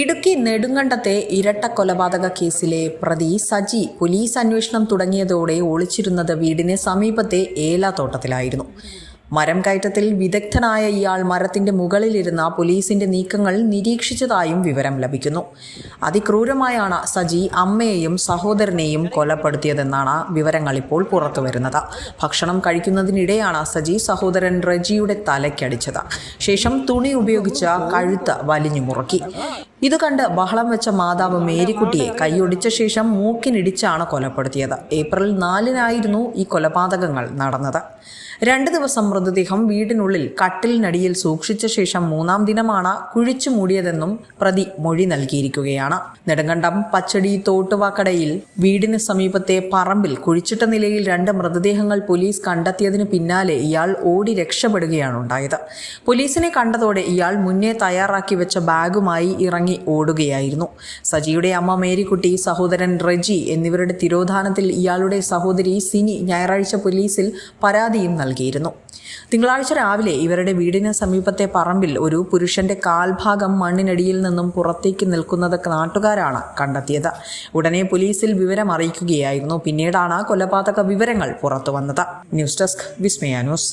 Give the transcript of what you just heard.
ഇടുക്കി നെടുങ്കണ്ടത്തെ ഇരട്ട കൊലപാതക കേസിലെ പ്രതി സജി പോലീസ് അന്വേഷണം തുടങ്ങിയതോടെ ഒളിച്ചിരുന്നത് വീടിന് സമീപത്തെ ഏലാത്തോട്ടത്തിലായിരുന്നു. മരം കയറ്റത്തിൽ വിദഗ്ധനായ ഇയാൾ മരത്തിന്റെ മുകളിലിരുന്ന പോലീസിന്റെ നീക്കങ്ങൾ നിരീക്ഷിച്ചതായും വിവരം ലഭിക്കുന്നു. അതിക്രൂരമായാണ് സജി അമ്മയെയും സഹോദരനെയും കൊലപ്പെടുത്തിയതെന്നാണ് വിവരങ്ങൾ ഇപ്പോൾ പുറത്തുവരുന്നത്. ഭക്ഷണം കഴിക്കുന്നതിനിടെയാണ് സജി സഹോദരൻ റജിയുടെ തലയ്ക്കടിച്ചത്. ശേഷം തുണി ഉപയോഗിച്ച് കഴുത്ത് വലിഞ്ഞു മുറുക്കി. ഇത് കണ്ട് ബഹളം വെച്ച മാതാവ് മേരിക്കുട്ടിയെ കൈയൊടിച്ച ശേഷം മൂക്കിനിടിച്ചാണ് കൊലപ്പെടുത്തിയത്. ഏപ്രിൽ 4-നായിരുന്നു ഈ കൊലപാതകങ്ങൾ നടന്നത്. 2 ദിവസം മൃതദേഹം വീടിനുള്ളിൽ കട്ടിലിനടിയിൽ സൂക്ഷിച്ച ശേഷം 3-ാം ദിനമാണ് കുഴിച്ചു മൂടിയതെന്നും പ്രതി മൊഴി നൽകിയിരിക്കുകയാണ്. നെടുങ്കണ്ടം പച്ചടി തോട്ടുവാക്കടയിൽ വീടിന് സമീപത്തെ പറമ്പിൽ കുഴിച്ചിട്ട നിലയിൽ 2 മൃതദേഹങ്ങൾ പോലീസ് കണ്ടെത്തിയതിന് പിന്നാലെ ഇയാൾ ഓടി രക്ഷപ്പെടുകയാണ് ഉണ്ടായത്. പോലീസിനെ കണ്ടതോടെ ഇയാൾ മുന്നേ തയ്യാറാക്കി വെച്ച ബാഗുമായി ഇറങ്ങി ഓടുകയായിരുന്നു. സജിയുടെ അമ്മ മേരിക്കുട്ടി, സഹോദരൻ റജി എന്നിവരുടെ തിരോധാനത്തിൽ ഇയാളുടെ സഹോദരി സിനി ഞായറാഴ്ച പോലീസിൽ പരാതിയും നൽകിയിരുന്നു. തിങ്കളാഴ്ച രാവിലെ ഇവരുടെ വീടിന് സമീപത്തെ പറമ്പിൽ ഒരു പുരുഷന്റെ കാൽഭാഗം മണ്ണിനടിയിൽ നിന്നും പുറത്തേക്ക് നിൽക്കുന്നത് നാട്ടുകാരാണ് കണ്ടെത്തിയത്. ഉടനെ പോലീസിൽ വിവരം അറിയിക്കുകയായിരുന്നു. പിന്നീടാണ് കൊലപാതക വിവരങ്ങൾ പുറത്തുവന്നത്. ന്യൂസ് ഡെസ്ക് വിസ്മയ ന്യൂസ്.